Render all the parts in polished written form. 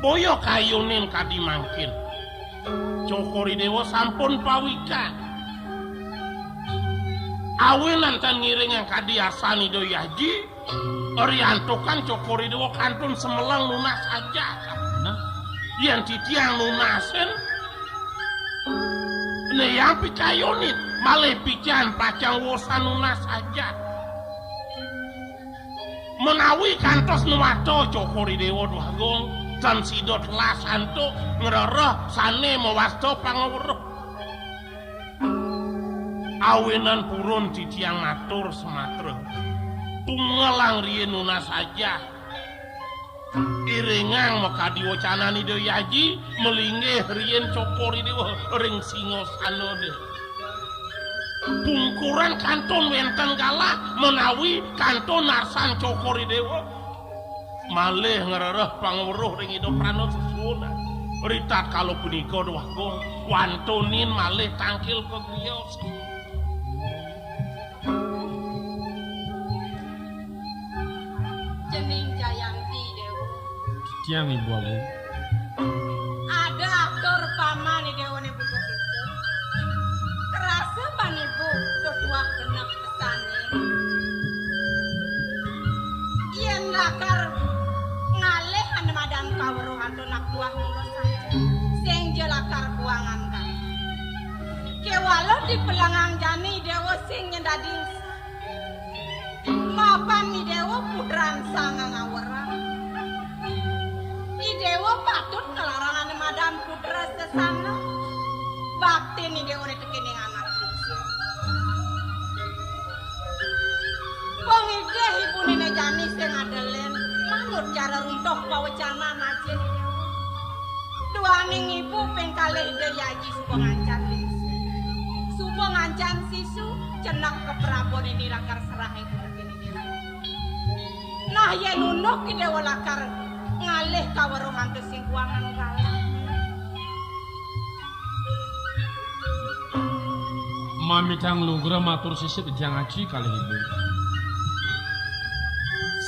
boyo kayunin kadi mangkin Cokori Dewa sampun pawika awelan tan ngiringan kadi asani doyaji oriantokan Cokori Dewa kantun semelang lunas aja nah yang titiang lunasen ne yang pikayonit malih pican pacang wosan lunas aja menawi kantos numato Cokori Dewa Dwagong dan sidot lasanto ngeroroh sane mewasto pangawruh awenan purun titiang matur sematre tunggalang rien lunas aja iringang maka diwacanani doyaji melinggih rien Cokori Dewa ring singosanode pungkuran kanton wenten galak menawi kanton narsan Cokori Dewa malih ngerereh pangweruh ring hidup prana sesuna rita kalau punika Dwagong wantonin malih tangkil ke grios Jening Jayanti Dewa tiang ibu aku ada aktor paman Dewa ne buku itu kerasa pan ibu tutuak genep pesane yen lakar ngalih ane madam kawruh anto nak tuah ngurus saja sing jelakar kuangan kan kewalo di pelangang jani Dewa sing nyendading mapan ni Dewa putran sangang aweran ni Dewa patut ngelarangan madam putra sesana bakti ni Dewa ni tekening anak bungsu pengide ibu nene jani sing adelen manut cara runtuh pawecana maje ni Dewa duaning ibu pengkalih deyaji supo ngancan lisu supo ngancan sisu cenak ke Prabon ini lakar serah ibu begini Dewa nah ya nunuk ki Dewa lakar ngalih kaweruhan tu sing kuangan galak mami tang lugra matur sisit jangaci kali ibu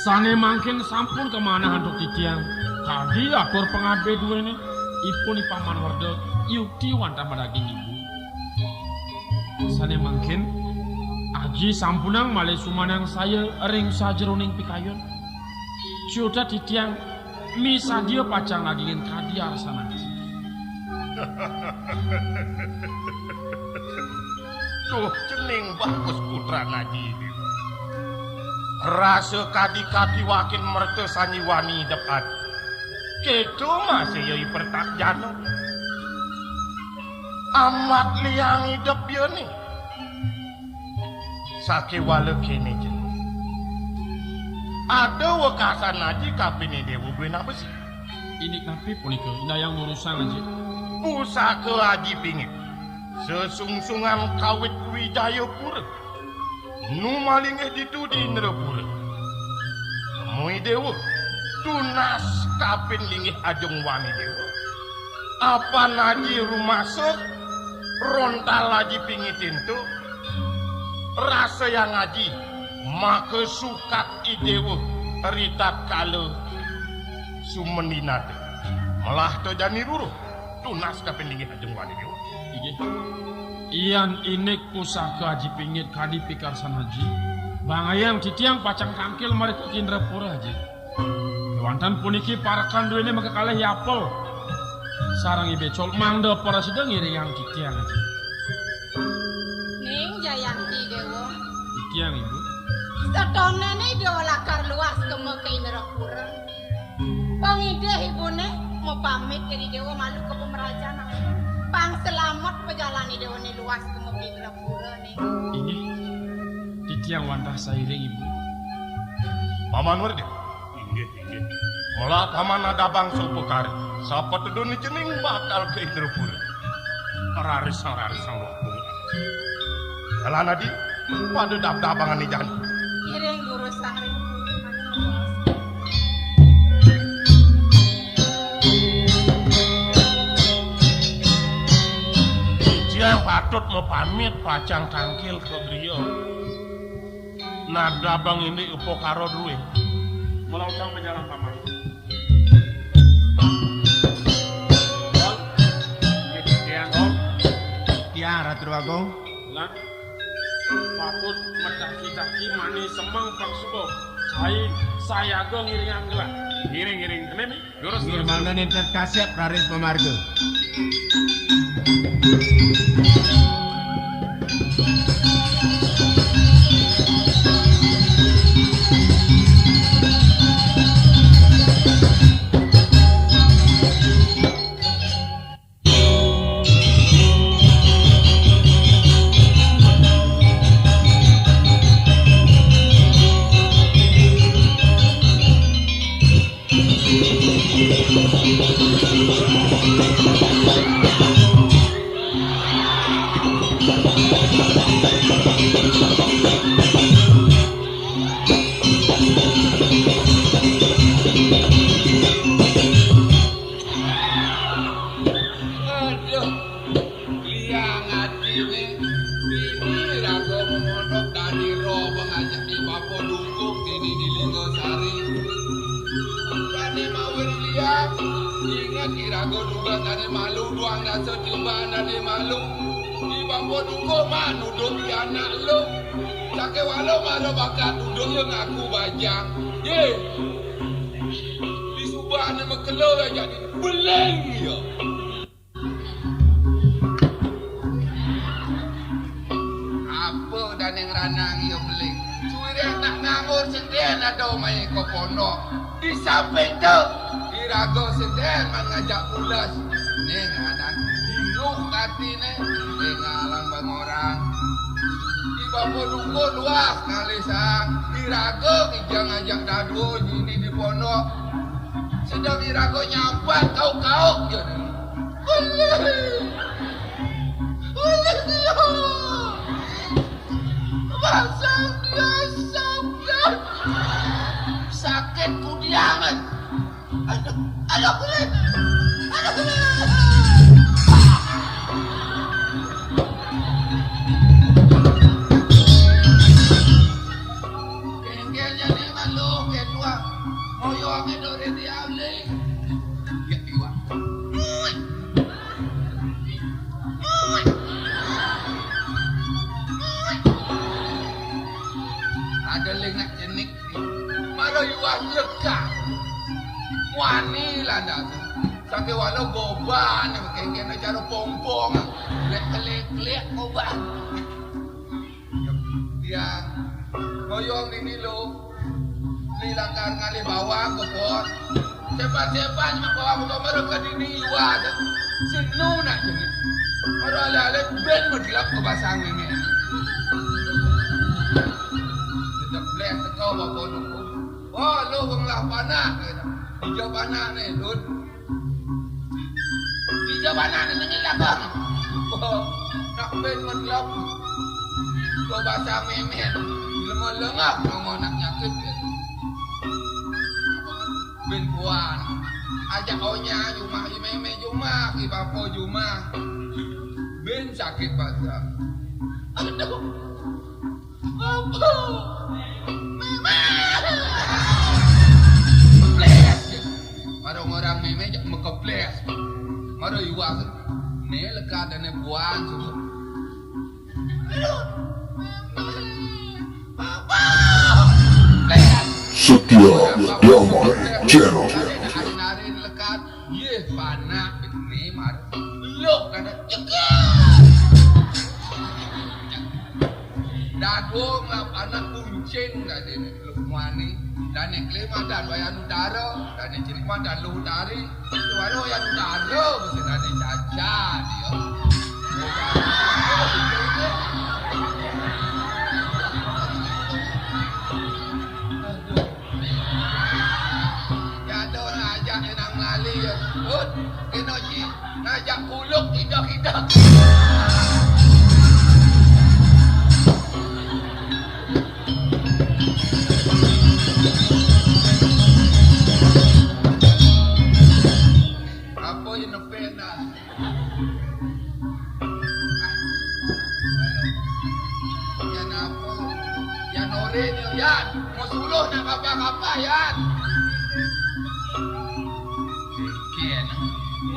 sane mangkin sampun kemana hantuk titiang tadi atur pengabe dua ini ipun paman warda yukti wanta madaging ibu sane mangkin aji sampunang malih sumanang saya ring sajeroning pikayon sudah titiang misa dia pacang lagingin kadiar sana tuh cening bagus putra naji rasa kadi-kadi wakin mertu sanyiwani depan kedo masih yoi pertak jano amat liang hidup dia ni sake wale kene je ada wakasan aja kapini Dewa benar besi ini kapi punika indah yang urusan aja pusaka haji pingit sesungsungan kawit Wijaya Pura nu malingeh ditudi Nerapura temui Dewa tunas kapin linggih ajeng wani Dewa apa naji rumah rontal haji pingitin tu rasa yang ngaji maka sukat idewo ritat kala sumeninat malah terjani ruruh tunas kapin linggih ajeng wani Dewa ian inik pusaka haji pingit kadi pikarsan haji bangayang titiang pacang kangkil mereka Indrapura haji wantan puniki parakan duene maka kalah yapel sarang ibecol mangda para sedang iringang titiang haji ning Jayanti Dewa titiang ibu setone ne Dewa lakar luas ke Indrapura pangide ibune mau pamit dari Dewa malu ke pemerajaan pang selamat pejalani Dewa ni luas ke Indrapura nih ini titiang wantah sairing ibu paman wardi inggih malah paman ada bangsa pekari sapa tedon cening bakal ke Indrapura rarisang waktu jalan adi pada dab-dabangan ni jangan kiring guru sang ring yang patut mau pamit pacang tangkil ke griya nada bang ini upo karo duwe melautang berjalan paman Matur Kakung. Lan patut medaki-daki mani semeng pangsuba. Cai sayaga ngiring anggelan. Ngiring kene lurus. Ngirmana ninten kasyap raris pamarga.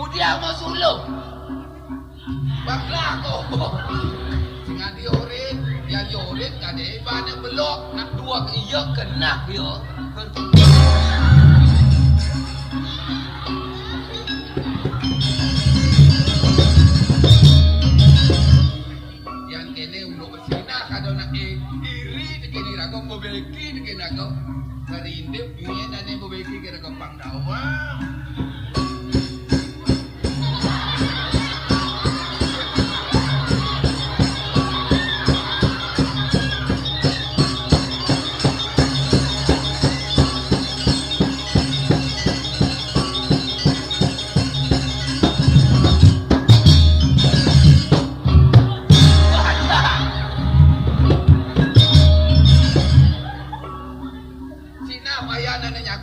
Kemudian mau sulung. Bakla ko. duit kade ibadah belok nak dua ke iya kena yo. Yang kene uluk bersina kado nak iri kene rago pobeki kene rago karindip punya dan pobeki kene rago pangdawa.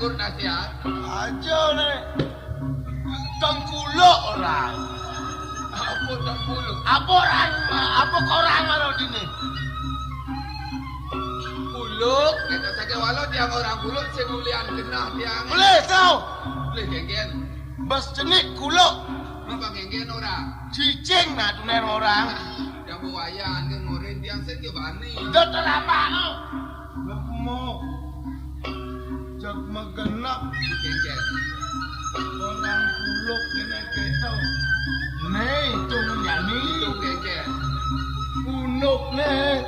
Nasihat aja nek tengkuluk orang apa tengkuluk apa orang apa korang kalau dini kuluk kita saja walau tiang orang kuluk semulian kena tiang boleh tau boleh genggen bas jenik kuluk apa genggen orang cicing nak tunen orang yang bawayan ke ngorin tiang sekio bani dokter apa mau jak magenap genggen orang kuluk kena kita nih itu menjani itu genggen unuk nih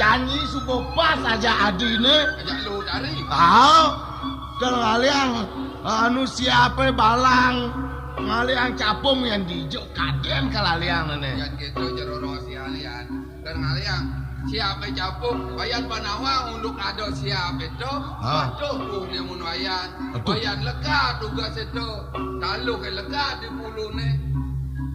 janji supaya pas aja adi nih ajak lu dari kalau kalian anu siapa balang ngalian capung yang dijuk kaden kalian nih yang gitu jeroro si alian dan ngalian siapa capung bayan panawa untuk ada siapa itu waduh punya mun bayan lega tugas itu kalau ke lega di puluh nih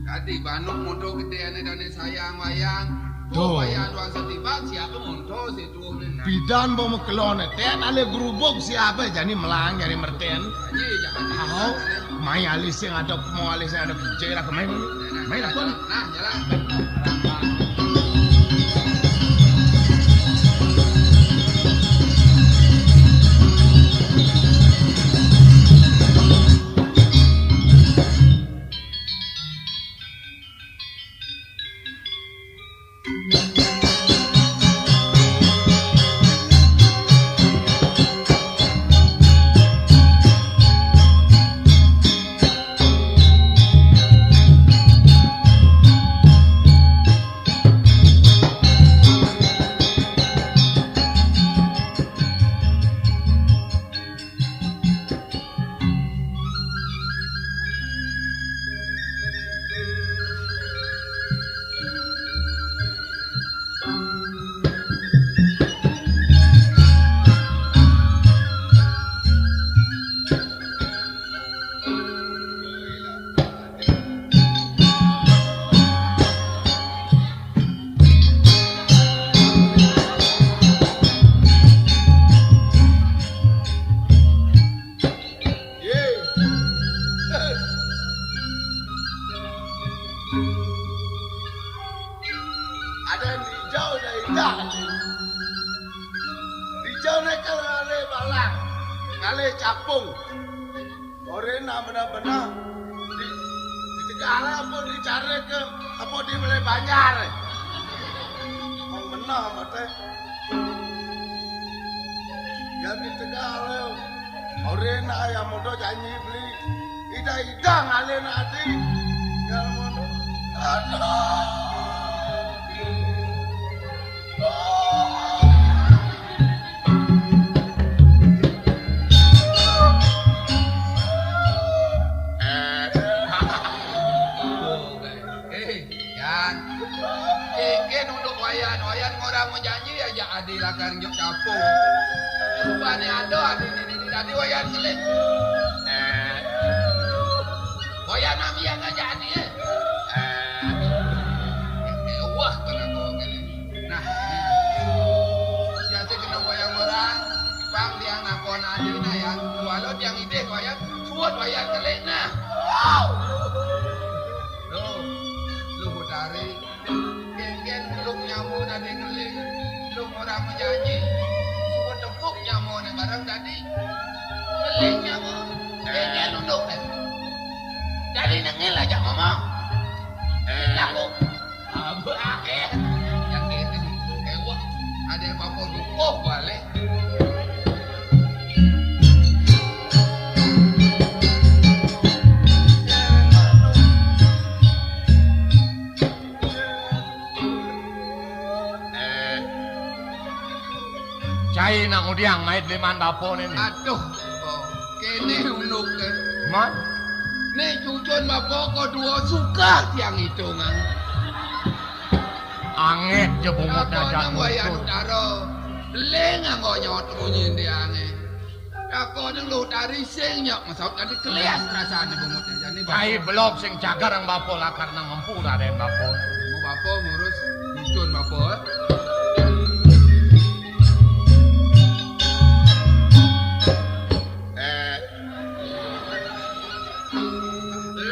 tadi banuk mundo gede dan sayang wayang tuh bayan wang setiba siapa mundo situ nih bidan bawa kelon teh ale gerubuk siapa jadi melang jadi merten jangan main alis yang ada mau alis yang ada kecil lah kemain main aku nah jalan ada yang hijau ada hitam hijau nih kalau ngale balang ngale capung orena benar-benar di Tegala apa dicari ke apa di Malay Banjar mau menang apa teh yang di Tegala orena yang muda janji beli ida ngale nanti yang muda aduh wayan orang mau janji aja adi lakar nyok capung rupanya ada adi tadi wayan kelik wayan nami yang ngajak adi wah kena kau kelik nah jadi kena wayang orang bang dia nakon adi nah yang walau yang ide wayan suat wayan kelik nah lu putari lu nyamu tadi ngeling lu orang menjanji suka tepuk nyamu nih barang tadi ngeling nyamu dia duduk nih jadi nengil aja ngomong aku abu akhir yang ini Oh balik. Cai nang udiang mait liman bapo ni. Aduh, kene unuk ke. Man, Nek cucun bapo ko dua suka tiang hitungan. angin je bungut Ako aja nang wayan taro. Leng anggo nyot munyin diange. Ako nang lu dari sing nyok masaut tadi kelias rasane bungut jani Cai belum sing cagar ang bapo lakar nang ngempura den bapo. Mu bapo ngurus cucun bapo.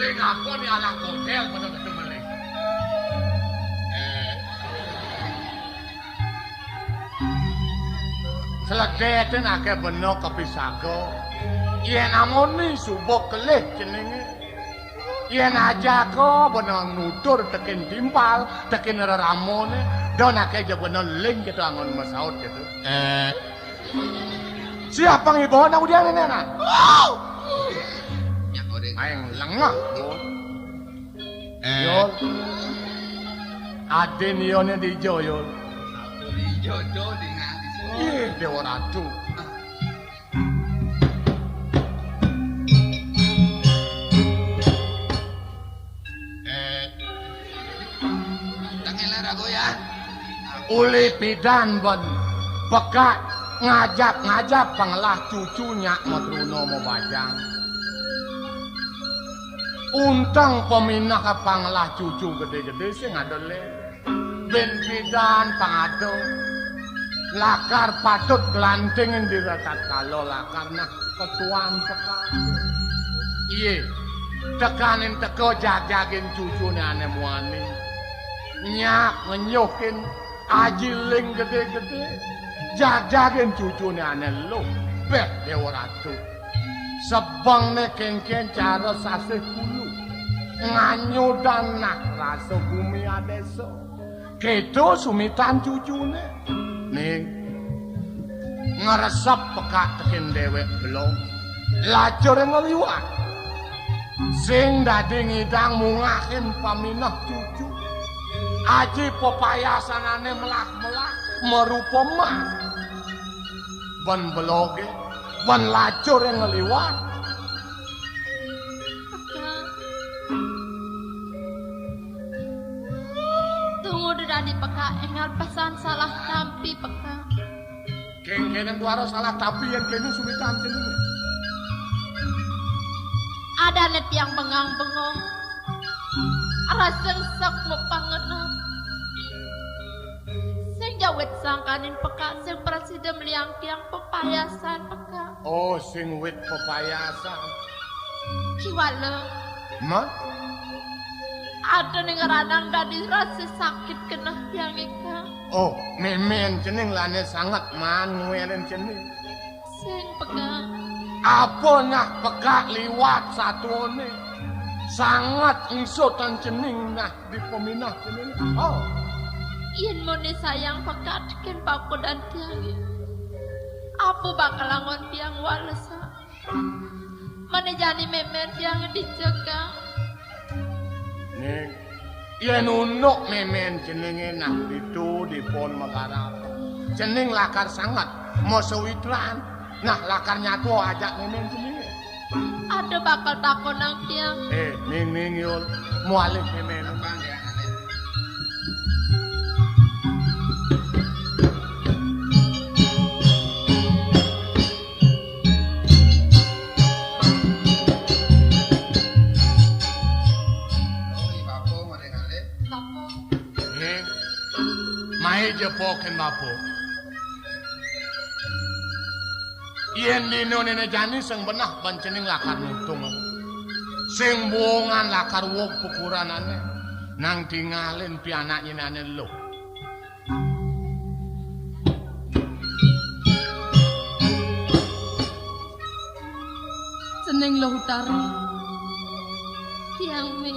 Ling aku ni anak hotel bener betul meling. Seledeten akeh beno kepisago. Yen amoni subok kelih jenenge. Yen aja ko beno nutur tekin timpal, tekin reramone, don akeh je beno ling gitu angon masaut gitu. Siapa ng ibo na udian ni na? Nyak oreng. Aing lengah. Yol. Aden yone di Joyol. Di jodoh di nganti. Ih, Dewa Ratu. Tangelar aku ya. Uli pidan ben. Bekak ngajak pengelah cucunya Matruno mau bajang. Untang peminah ke pengelah cucu gede-gede sing adole. Ben pidan pangado. Lakar patut gelantingin direkat kalau lakar nah ketuan tekan. Iye, tekanin teko jagin cucunya ane muani. Nyak ngenyuhin ajiling gede-gede. Jagin cucunya ane lo. Beh Dewa Ratu. Sebang ne kengken cara sasih kulu. Nganyo dan nak rasa bumi adeso. Kedo sumitan cucune. Ning ngeresep pekak tekin dewek belum lajur ngeliwat sing dadi ngidang mungahin paminah cucu aji pepayasanane melah-melah merupa mah ban beloge ban lajur ngeliwat tunggu dari peka engal pesan salah tampi peka. Kengkenen tuara salah tapi yang kene sumitan jenenge. Ada net yang bengang-bengong. Rasa sak mepangenang. Sing jawet sangkanin peka sing presiden liang tiang pepayasan peka. Oh sing wit pepayasan. Kiwala. Mat Ada ning ranang dadi rasa sakit kena tiang ika. oh memen jeneng lane sangat manuelen jeneng. Sing peka. Apa nah pekak liwat satune sangat ingsutan jeneng nah di peminah jeneng. Oh Yen mone sayang peka diken papo dan tiang. Apa bakal langon tiang walesa. Mane jani memen tiang dijaga. ning yen unuk memen jenenge nah itu di pon Megarap. Jeneng lakar sangat mosowitran. Nah lakar nyatu ajak memen jenenge. Ada bakal takon nang tiang. Ning yul mualif memen. Bang ya. Mai jepoken bapo. Yen dino nene jani sing benah bancening lakar nutung. Sing buongan lakar wong pukuranane nang tingalin pianak nyenane lo. Seneng lo utari. Tiang mi.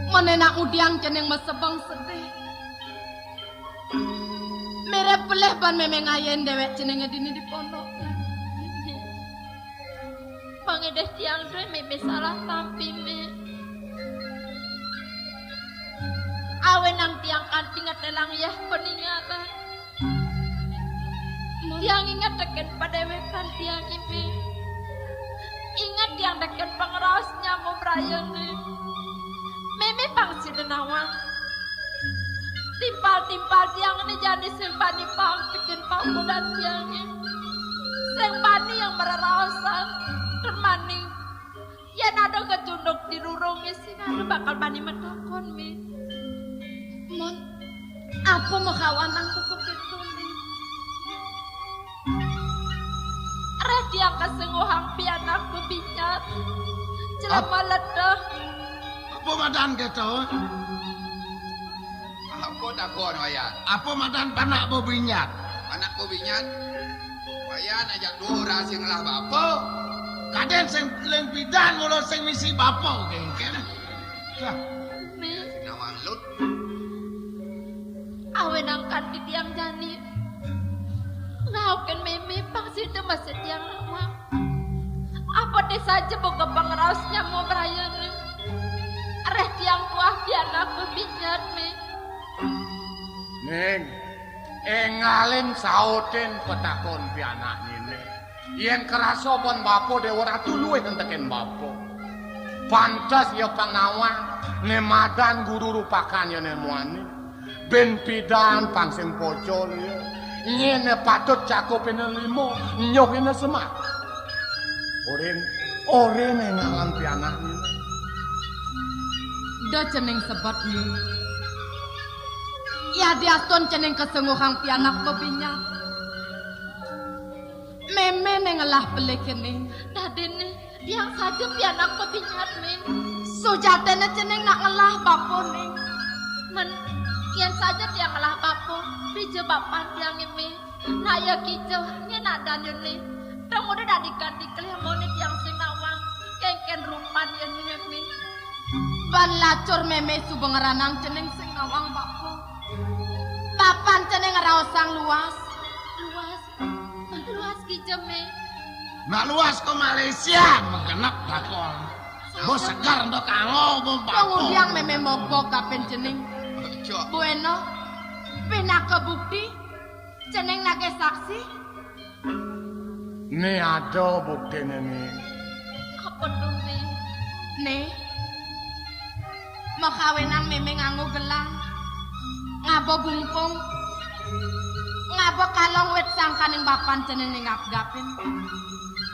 Menenak udiang jeneng mesebang sedih. Mere peleh ban meme ngayen dewek jenenge dini di pondok. Pangedes tiang dre meme salah tampi me. Awe nang tiang kanting telang ya peninggalan. Tiang ingat deken padewekan tiang ini. Ingat tiang deken pengerasnya mau berayang nih. Meme pangsi denawang. Timpal-timpal tiang ini jadi sembani pang bikin pangku dan tiangnya. Sembani yang mererasan termaning. Ya nado kecunduk di rurungnya sih nado bakal bani medokon mi. Mon, apa mau kawan aku kepitu mi? Reh tiang kesenguhang pianak bebinyat. Jelama ledah. Apa madan gitu? Apa dakon wayan? Apa madan panak bobinyat? Anak bobinyat. Wayan ajak dua sing lah bapo. Kaden sing leng bidan mulo sing misi bapo kengken. Mi, Nawang lut. awe nangkan di tiang jani. Ngauken meme pangsi masih tiang lawang. Apa deh saja boga pengerasnya mau berayang. Reh tiang tuah pianak bebinyat mi. Ning, ngalin sautin petakon pianak ini. Yen kerasa pon bapo dewa ratu luwe tenteken bapo. Pantas ya pangawang, ne madan guru rupakan ya ne muani. Ben pidan pangsing pocol ya. Nyene patut cakupin limo, nyohin semak. Oren ngalan pianak ini. Da ceneng sebat ni. Ya diaton ceneng kesenguhang pianak bebinyat. Meme nengelah pelekene. Dadene yang saja pianak bebinyat men. Sujatene ceneng nak ngelah bapo ning. Men kian saja dia ngelah bapo. Rije bapan tiang eme. Naya kijo ngena danyone. Dong udah dadikan dikelihmone tiang sing nawang. Kengken rupan yen meme. Ban lacur meme subengeranang ceneng sing nawang bapo. Papan ceneng ngeraosang luas. Luas ki jeme. Nak luas ke Malaysia mengenap dakon. Bos segar untuk kango bom bapo. Pengundiang meme mogok kapen ceneng. Cok. Bueno. Pina kebukti. Ceneng nage saksi. Nih ada bukti nih. Apa tuh me? Nih. Mau kawenang meme nganggo gelang. Ngabo bungkung. Ngabo kalong wet sangkaning bapan ceneng ning gapin.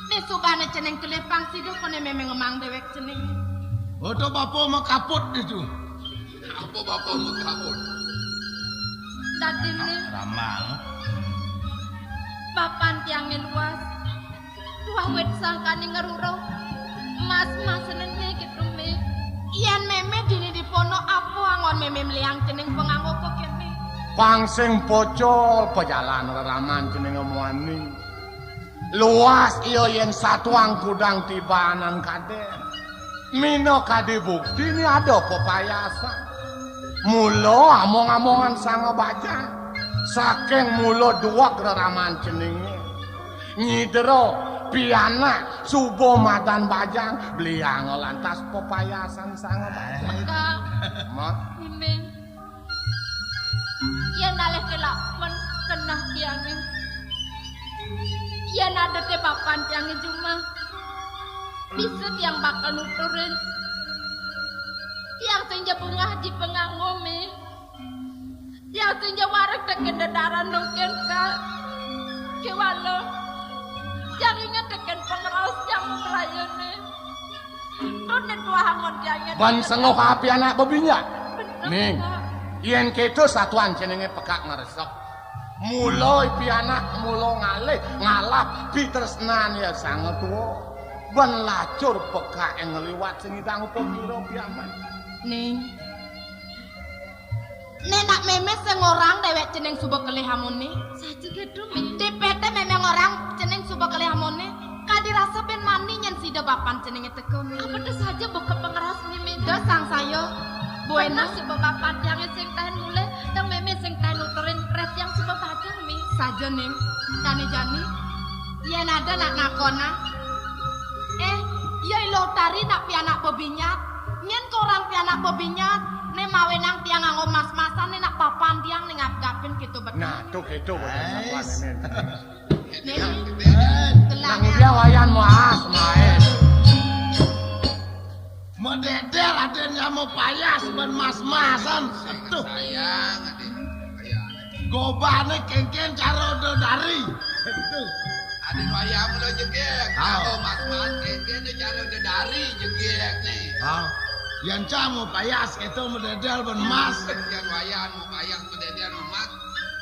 Nih subane ceneng kelepang sido kone meme ngemang dewek ceneng. Oto bapo mau kaput itu. Apa bapo mau kabur? Dadine Ramang. papan tiangin luas. Dua wet sangkaning ngeruro. Mas nene gitu me. Iyan meme dini di pono apa angon meme meliang ceneng penganggo kok kene. Pangsing pocol pejalan reraman jeneng muani. Luas iyo yen satuang kudang tibanan kaden. Mino kade bukti ini ada pepayasan. Mulo among-amongan sang baca. Saking mulo dua reraman jenenge. Nyidero pianak subo madan bajang beliang lantas pepayasan sang baca. Kak, Mat meme. Iyan aleh kelak men kenah tiangin. Iyan ada te papan tiangin cuma. Bisa tiang bakal nuturin. Tiang senja bunga di penganggo me. Tiang senja warak teken dadaran nungken kak. Kewalo. Yang ingat teken pengeras yang merayane. Tunen dua hangon tiangin. ban sengoh api anak bebinya. Bener, Ning, Kak. yen keto satuan jenenge pekak ngaresep. Mulo pianak mulo ngalih ngalap pitresnan ya sang tuwa. Ben lacur pekak ngeliwat sing idang apa pira piaman. Ning. Nenak meme sing orang dewek ceneng suba kelih hamone. Saja gedung mi. Di PT meme orang ceneng suba kelih hamone. Kadirasa ben mani nyen sida bapan cenenge teko mi. Apa tuh saja buka pengeras meme. Do sang sayo. Bueno si bapan yang sing tahan mulai. Tang meme sing tahan nuterin pres yang suba pajang. saja nih, kane jani. Yen ada nak nakona. Iya ilo tari nak pianak bebinyat. Nyen korang pianak bebinyat. Ne mawe nang tiang nganggo mas-masan ne nak papan tiang ne ngap-ngapin gitu betul. Nah, tuh gitu betul sapan Nih, nang dia wayan mas, main. Mededel adennya mau payas ben mas-masan. Aduh. Sayang, adik. Gobane kengken cara udah dari. Aduh. Adik wayang lo jegek. Kalau mas-mas kengken cara udah dari jegek nih. Yang camu payas itu mededel ben mas. Yang wayang mau payang mededel emas.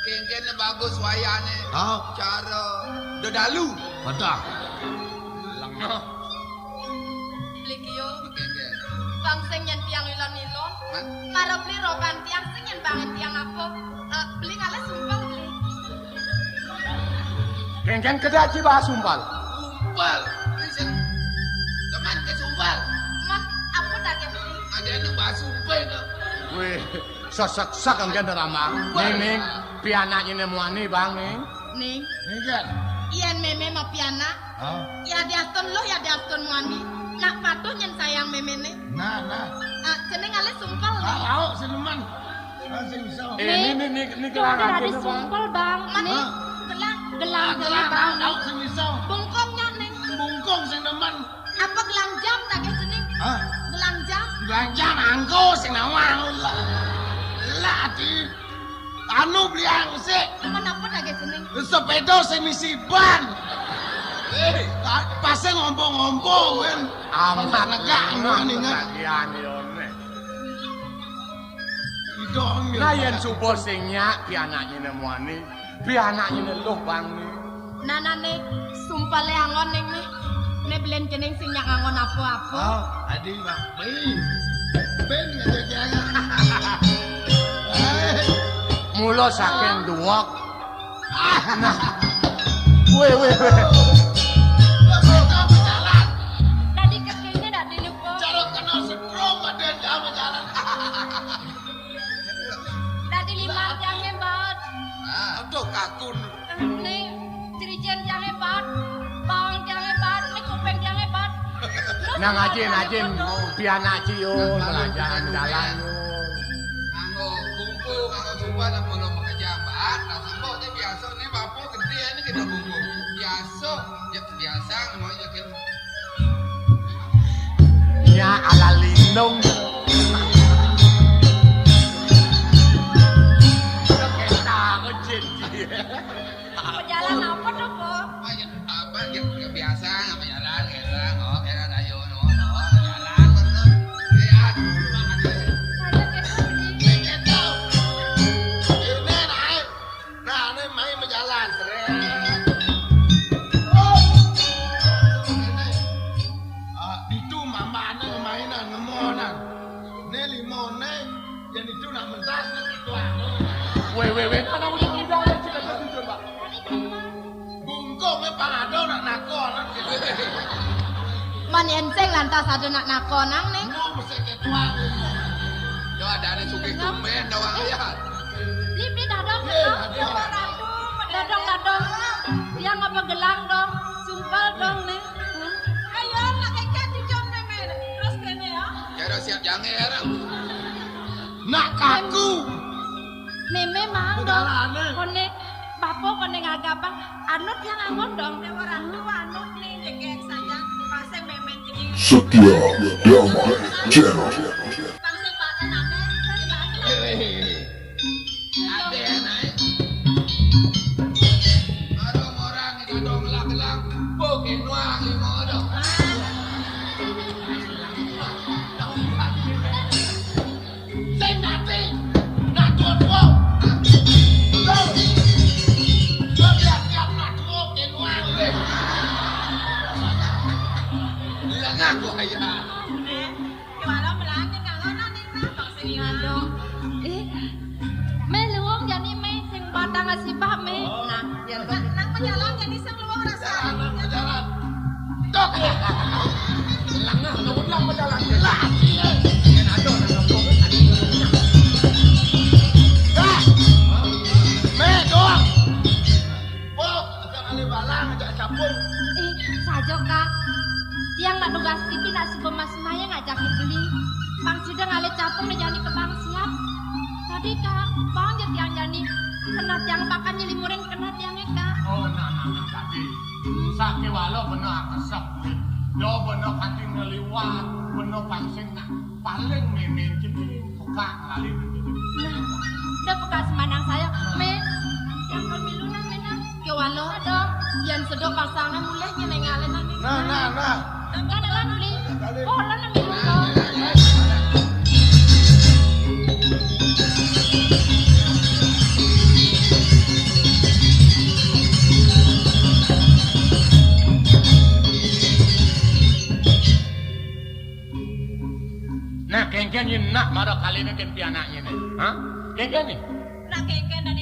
Kengkennya bagus wayane. Cara dedalu. Betul. Langah. Blikio. Kengken. Bang sing nyen tiang ilon-ilon. Karo beli rokan tiang sing nyen banget tiang apa? Beli ngale sumpal beli. Kengken kedaci bahas sumpal. Sumpal. Listen. Teman ke sumpal. Mas, apa dah ke beli? Ada yang bahas sumpal ke. Wih, sesak kengken drama. Ning, pianaknya nemuani bang ning. Ning, Kengken. ien meme ma piana. Ya diaston lo ya diaston muani. Nak patuh nyen sayang meme ne. Nah. Ceneng ngale sumpal. Tahu siluman. Sing bisa. Ini kelangan Ada sumpal bang. Mani, gelang bang. Tahu sing bisa. Bungkongnya ning. Bungkung sing nemen. Apa gelang jam tak ke ceneng? Gelang jam. Belanjaan angko sing nawang. Lah di anu bliang sih. Temen apa tak ke ceneng? Sepeda sing misi ban. Pase ngompo-ngompo kan. Amat negak ningat. bagian yone. Idong. Nah yen subuh sing nyak pianaknya nemuani, pianaknya neluh bang ning. Nana nih, sumpale angon ning nih. Ne belen keneng sing nyak angon apa-apa. Adi bang. Ben ngejek. Mula saking duwok. Weh. Tadi kekene dak dilupa. Cara kenal setrum ada jam jalan. Tadi lima yang hebat. Aduh kakun. Nih, dirijen yang hebat. Bawang yang hebat, nih kuping yang hebat. Nang ajin pianak ciun belajar dalan. Anggo kumpul, anggo sumpah dan belum mengejabat. Nah sumpah ini biasa nih bapak gede ini kita kumpul. Biasa namanya kita. Ya ala lindung. Pejalan apa tuh, Po? Apa ya biasa apa jalan kita eran ayo jalan bener. Lihat Saya Ini naik. Nah, ini main berjalan. Itu mamane mainan ngemonan. Ini limone yang itu nak mentas nak tuang. Weh, mana udah tidak ada cerita itu coba. Bungkung panado nak nakon. Man enceng lantas ada nak nakonang nih. Mau mesti ke tuang. yo ada suki tumben doang lihat. Beli dadong. Dadong. Dadong. Dia ngapa gelang dong. Sumpal dong nih. Ayo nak ikan dijom meme. Terus kene ya. Kira siap janger. Nak kaku. Meme mang dong. Begalane. Kone bapo kone ngagapang anut yang angon dong. Orang tua anut nih jegek saja. Pase meme jadi. Setia Dharma Channel. Pase pada name. Ada naik. Adong orang itu dong gelang pokin nuang lima dong. Sing nanti. Nak tuang. Ngaku aja. Gimana belanja kangen nih bang sing dong. Me luang jadi me sing batang ngasih me. Nah, yang nang penjalan jadi sing luang rasa. Jalan. Tok. Langah, ulang berjalan. Lah. Yang ada nang Me doang. di Kak. Bang jadi yang jani kena tiang pakan nyelimurin kena tiangnya Kak. Oh, nah, tadi. Sake walau bener kesep. Do bener kanting ngeliwat, bener pancing nak. Paling mimin jadi buka ngalih. Nah, udah buka semandang saya. Men, yang kami lunak men. Ke walau ada yang sedok pasangan mulai nyenengalen nanti. Nah. Kan lah nuli. Oh, lah nami luka. Nah, kengken yin nak mara kali ni ken pianaknya ni. Ha? Kengken ni. Nak kengken dan